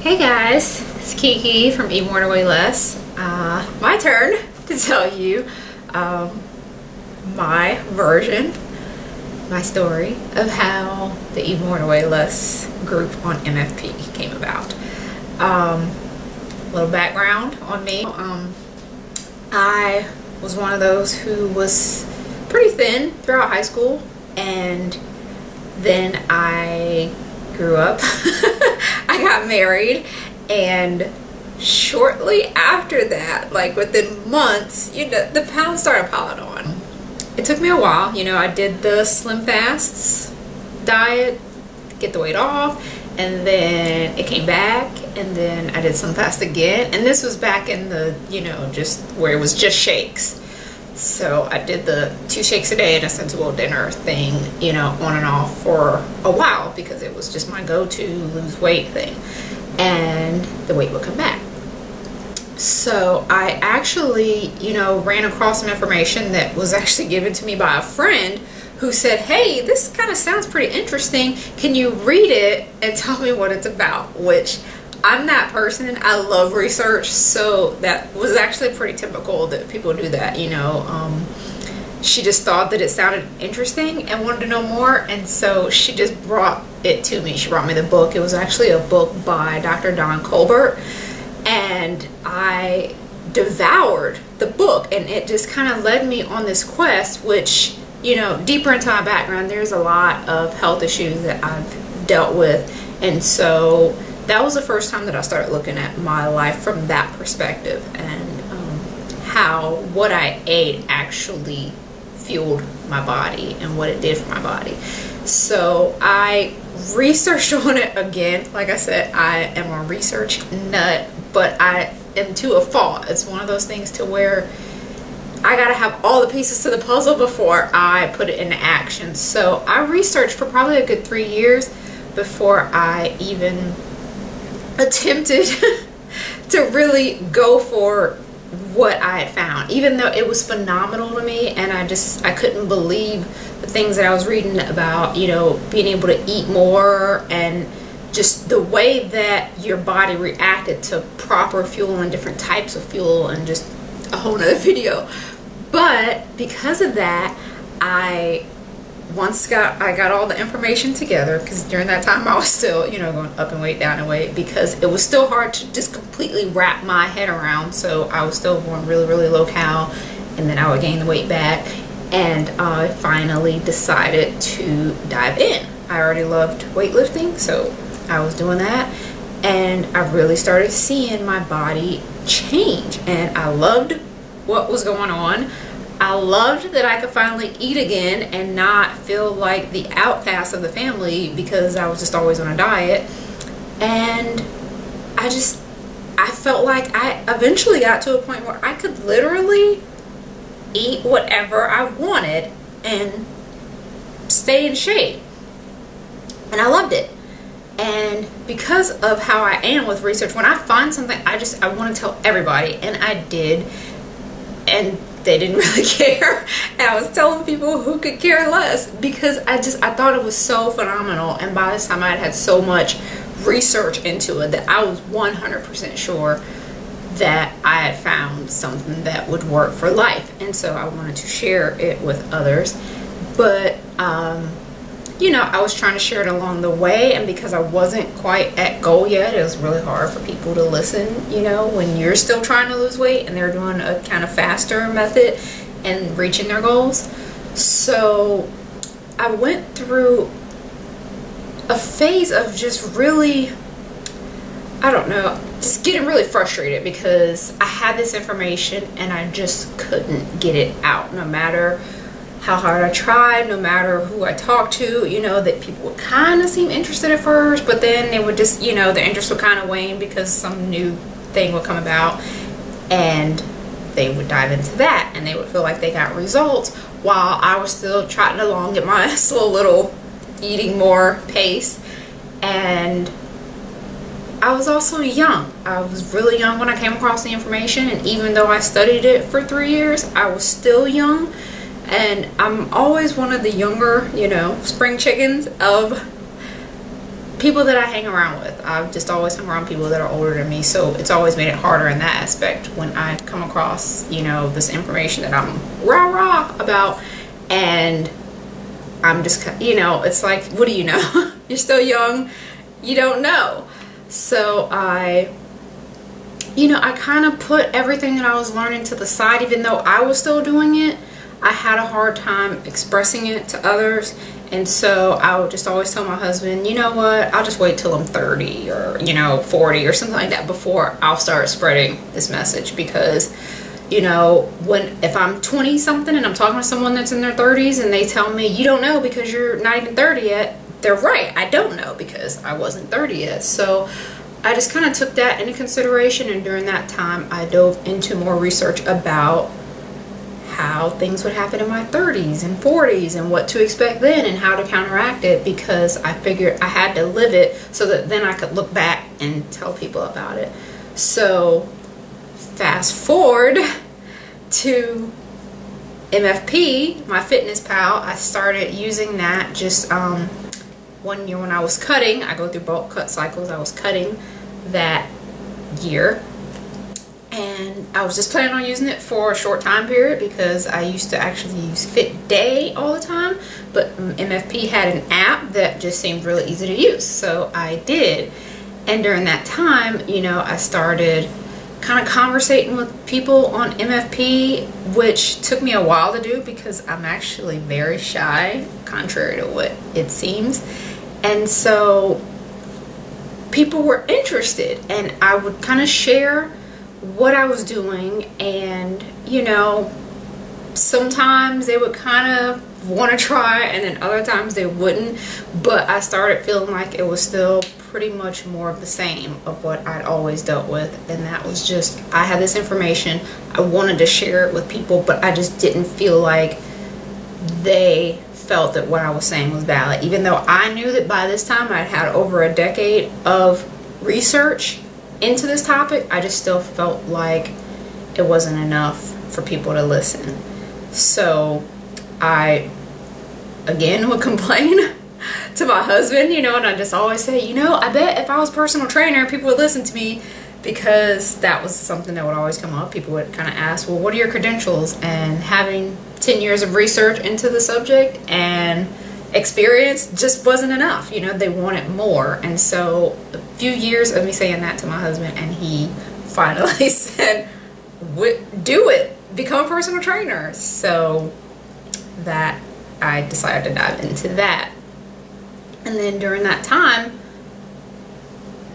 Hey guys, it's Kiki from Eat More to Weigh Less. My turn to tell you my version, my story of how the Eat More to Weigh Less group on MFP came about. A little background on me. I was one of those who was pretty thin throughout high school, and then I grew up. I got married, and shortly after that, like within months, the pounds started piling on. It took me a while. I did the slim fasts diet, get the weight off, and then it came back, and then I did slim fast again, and this was back in the just where it was just shakes. So I did the 2 shakes a day and a sensible dinner thing, on and off for a while, because it was just my go-to lose weight thing, and the weight would come back. So I actually, ran across some information that was actually given to me by a friend who said, hey, this kind of sounds pretty interesting. Can you read it and tell me what it's about? Which I'm that person. I love research, so that was actually pretty typical that people do that. She just thought that it sounded interesting and wanted to know more, and so she just brought it to me. She brought me the book. It was actually a book by Dr. Don Colbert, and I devoured the book, and it just kind of led me on this quest, which, deeper into my background, there's a lot of health issues that I've dealt with, and so that was the first time that I started looking at my life from that perspective, and how what I ate actually fueled my body and what it did for my body. So I researched on it again. Like I said, I am a research nut, but I am to a fault. It's one of those things to where I gotta have all the pieces to the puzzle before I put it into action. So I researched for probably a good 3 years before I even attempted to really go for what I had found, even though it was phenomenal to me, and I couldn't believe the things that I was reading about, being able to eat more, and just the way that your body reacted to proper fuel and different types of fuel, and just a whole nother video. But because of that, I got all the information together, because during that time I was still, going up in weight, down in weight, because it was still hard to just completely wrap my head around. So I was still going really, really low cal, and then I would gain the weight back, and I finally decided to dive in. I already loved weightlifting, so I was doing that, and I really started seeing my body change, and I loved what was going on. I loved that I could finally eat again and not feel like the outcast of the family because I was just always on a diet. And I felt like I eventually got to a point where I could literally eat whatever I wanted and stay in shape. And I loved it. And because of how I am with research, when I find something, I want to tell everybody, and I did. And they didn't really care, and I was telling people who could care less, because I thought it was so phenomenal. And by this time I had so much research into it that I was 100% sure that I had found something that would work for life, and so I wanted to share it with others. But I was trying to share it along the way, and because I wasn't quite at goal yet, it was really hard for people to listen, when you're still trying to lose weight and they're doing a kind of faster method and reaching their goals. So I went through a phase of just really, just getting really frustrated, because I had this information and I just couldn't get it out, no matter how hard I tried, no matter who I talked to. That people would kind of seem interested at first, but then they would just, the interest would kind of wane because some new thing would come about, and they would dive into that, and they would feel like they got results while I was still trotting along at my slow little eating more pace. And I was also young. I was really young when I came across the information, and even though I studied it for 3 years, I was still young. And I'm always one of the younger, spring chickens of people that I hang around with. I've just always hung around people that are older than me, so it's always made it harder in that aspect when I come across, you know, this information that I'm rah-rah about, and I'm just, you know, it's like, what do you know? You're still young, you don't know. So you know, I kind of put everything that I was learning to the side. Even though I was still doing it, I had a hard time expressing it to others. And so I would just always tell my husband, you know what, I'll just wait till I'm 30 or, you know, 40 or something like that before I'll start spreading this message. Because, you know, if I'm 20 something and I'm talking to someone that's in their 30s and they tell me, you don't know because you're not even 30 yet, they're right. I don't know because I wasn't 30 yet. So I just kind of took that into consideration, and during that time I dove into more research about how things would happen in my 30s and 40s and what to expect then and how to counteract it, because I figured I had to live it so that then I could look back and tell people about it. So fast forward to MFP, MyFitnessPal. I started using that just one year when I was cutting. I go through bulk cut cycles. I was cutting that year, and I was just planning on using it for a short time period because I used to actually use Fit Day all the time, but MFP had an app that just seemed really easy to use, so I did. And during that time, you know, I started kind of conversating with people on MFP, which took me a while to do because I'm actually very shy, contrary to what it seems. And so people were interested, and I would kind of share what I was doing, and, you know, sometimes they would kind of want to try and then other times they wouldn't, but I started feeling like it was still pretty much more of the same of what I'd always dealt with, and that was just, I had this information, I wanted to share it with people, but I just didn't feel like they felt that what I was saying was valid, even though I knew that by this time I'd had over a decade of research into this topic. I just still felt like it wasn't enough for people to listen. So I again would complain to my husband, you know, and I just always say, you know, I bet if I was a personal trainer, people would listen to me, because that was something that would always come up. People would kind of ask, well, what are your credentials? And having 10 years of research into the subject and experience just wasn't enough. You know, they wanted more. And so a few years of me saying that to my husband, and he finally said, do it, become a personal trainer. So that I decided to dive into that. And then during that time,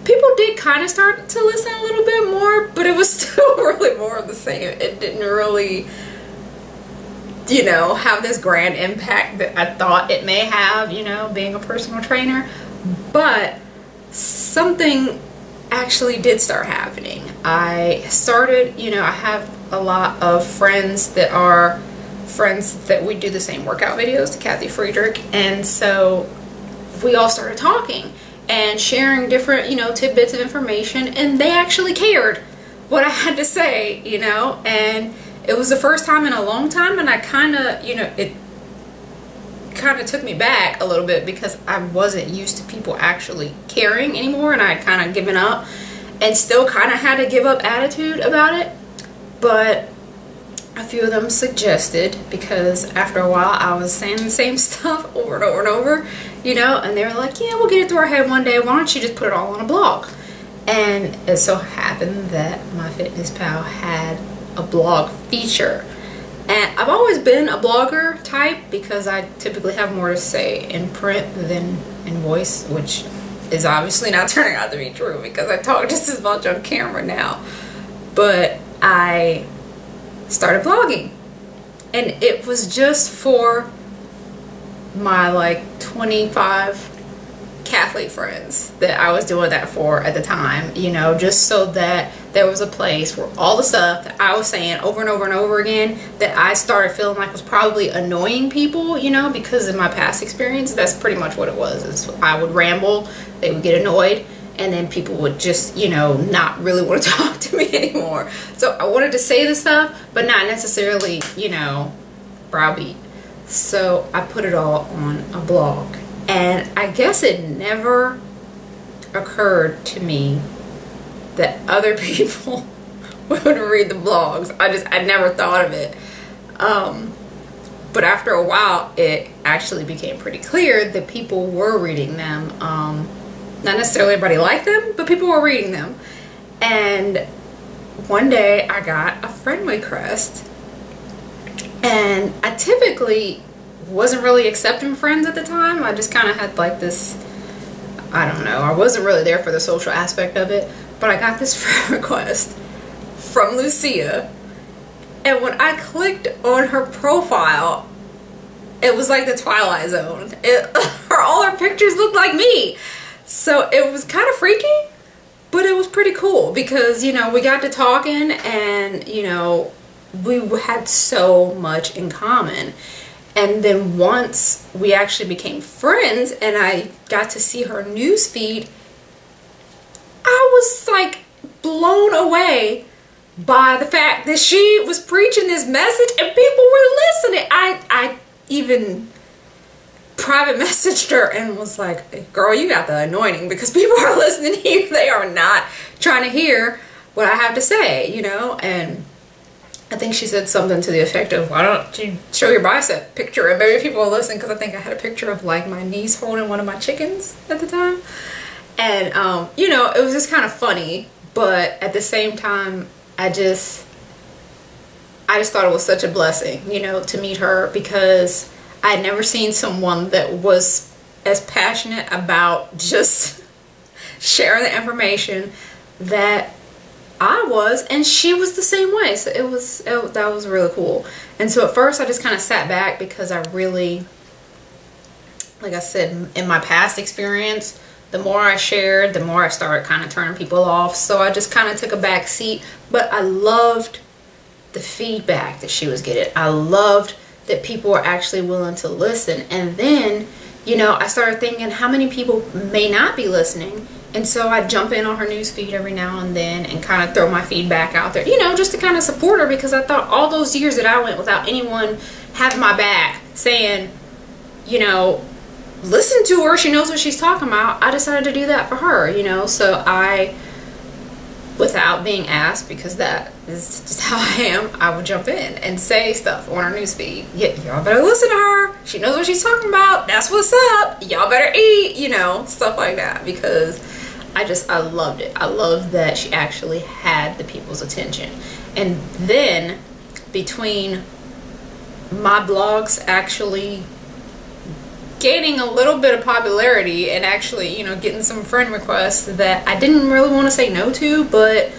people did kind of start to listen a little bit more, but it was still really more of the same. It didn't really, you know, have this grand impact that I thought it may have, you know, being a personal trainer. But something actually did start happening. I started, you know, I have a lot of friends that are friends that we do the same workout videos to Kathy Friedrich, and so we all started talking and sharing different, you know, tidbits of information, and they actually cared what I had to say, you know, and it was the first time in a long time, and I kind of, you know, it kind of took me back a little bit because I wasn't used to people actually caring anymore, and I had kind of given up and still kind of had to give up attitude about it. But a few of them suggested, because after a while I was saying the same stuff over and over and over, you know, and they were like, yeah, we'll get it through our head one day, why don't you just put it all on a blog? And it so happened that MyFitnessPal had a blog feature, and I've always been a blogger type because I typically have more to say in print than in voice, which is obviously not turning out to be true because I talk just as much on camera now. But I started blogging, and it was just for my like 25 Catholic friends that I was doing that for at the time, you know, just so that there was a place where all the stuff that I was saying over and over and over again that I started feeling like was probably annoying people, you know, because of my past experience. That's pretty much what it was. Is I would ramble, they would get annoyed, and then people would just, you know, not really want to talk to me anymore. So I wanted to say this stuff, but not necessarily, you know, browbeat. So I put it all on a blog. And I guess it never occurred to me that other people would read the blogs. I never thought of it. But after a while, it actually became pretty clear that people were reading them. Not necessarily everybody liked them, but people were reading them. And one day I got a friend request, and I typically wasn't really accepting friends at the time. I just kind of had like this, I don't know, I wasn't really there for the social aspect of it, but I got this friend request from Lucia, and when I clicked on her profile, it was like the Twilight Zone. All her pictures looked like me. So it was kind of freaky, but it was pretty cool because, you know, we got to talking, and, you know, we had so much in common. And then once we actually became friends and I got to see her news feed, I was like blown away by the fact that she was preaching this message and people were listening. I even private messaged her and was like, girl, you got the anointing, because people are listening to you. They are not trying to hear what I have to say, you know. And I think she said something to the effect of, why don't you show your bicep picture, and maybe people will listen, because I think I had a picture of like my niece holding one of my chickens at the time. And you know, it was just kind of funny, but at the same time, I just thought it was such a blessing, you know, to meet her, because I had never seen someone that was as passionate about just sharing the information that I was, and she was the same way. So that was really cool. And so at first I just kind of sat back, because I really, like I said, in my past experience, the more I shared, the more I started kind of turning people off. So I just kind of took a back seat. But I loved the feedback that she was getting. I loved that people were actually willing to listen. And then, you know, I started thinking, how many people may not be listening? And so I jump in on her news feed every now and then and kind of throw my feedback out there, you know, just to kind of support her, because I thought all those years that I went without anyone having my back saying, you know, listen to her, she knows what she's talking about, I decided to do that for her, you know. So I, without being asked, because that is just how I am, I would jump in and say stuff on her newsfeed. Yeah, y'all better listen to her, she knows what she's talking about, that's what's up, y'all better eat, you know, stuff like that, because I loved it. I loved that she actually had the people's attention. And then between my blogs actually gaining a little bit of popularity and actually, you know, getting some friend requests that I didn't really want to say no to, but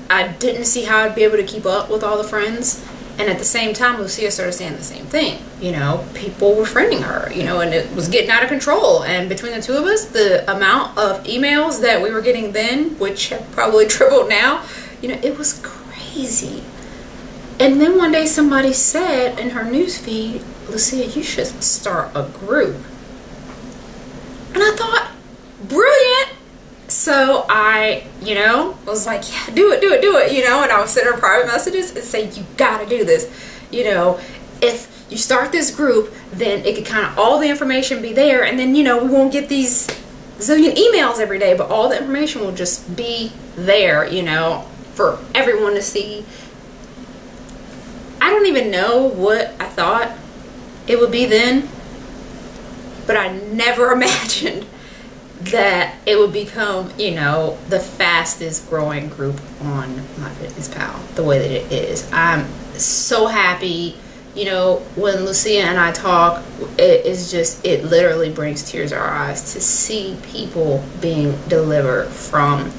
I didn't see how I'd be able to keep up with all the friends. And at the same time, Lucia started saying the same thing. You know, people were friending her, you know, and it was getting out of control. And between the two of us, the amount of emails that we were getting then, which have probably tripled now, you know, it was crazy. And then one day somebody said in her newsfeed, Lucia, you should start a group. And I thought, brilliant. So I, you know, was like, yeah, do it, you know, and I would send her private messages and say, you gotta do this. You know, if you start this group, then it could kind of, all the information be there, and then, you know, we won't get these zillion emails every day, but all the information will just be there, you know, for everyone to see. I don't even know what I thought it would be then, but I never imagined that it would become, you know, the fastest growing group on MyFitnessPal the way that it is. I'm so happy, you know, when Lucia and I talk, it is just, it literally brings tears to our eyes to see people being delivered from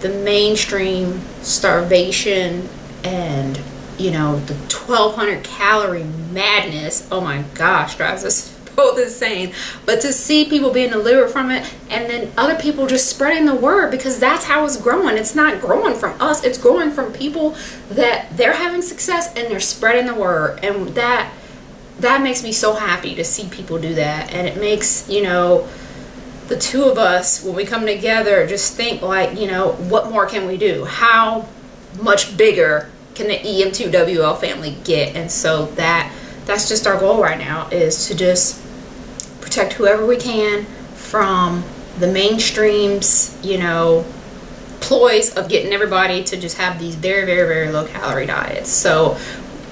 the mainstream starvation and, you know, the 1,200 calorie madness. Oh my gosh, drives us both insane. But to see people being delivered from it, and then other people just spreading the word, because that's how it's growing. It's not growing from us, it's growing from people that they're having success and they're spreading the word. And that makes me so happy to see people do that. And it makes, you know, the two of us, when we come together, just think like, you know, what more can we do? How much bigger can the EM2WL family get? And so that's just our goal right now, is to just protect whoever we can from the mainstream's, you know, ploys of getting everybody to just have these very, very, very low calorie diets. So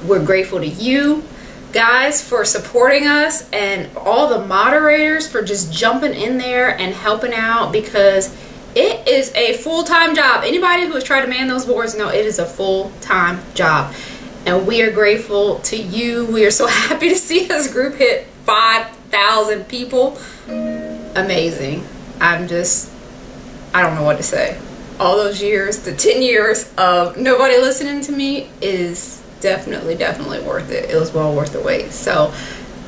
we're grateful to you guys for supporting us, and all the moderators for just jumping in there and helping out, because it is a full-time job. Anybody who has tried to man those boards know it is a full-time job, and we are grateful to you. We are so happy to see this group hit 5,000 people. Amazing. I don't know what to say. All those years, the 10 years of nobody listening to me is definitely worth it. It was well worth the wait. So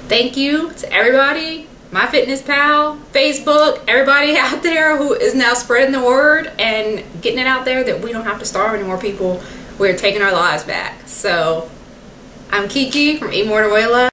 thank you to everybody, MyFitnessPal, Facebook, everybody out there who is now spreading the word and getting it out there that we don't have to starve any more people. We're taking our lives back. So I'm Kiki from Eat More to Weigh Less.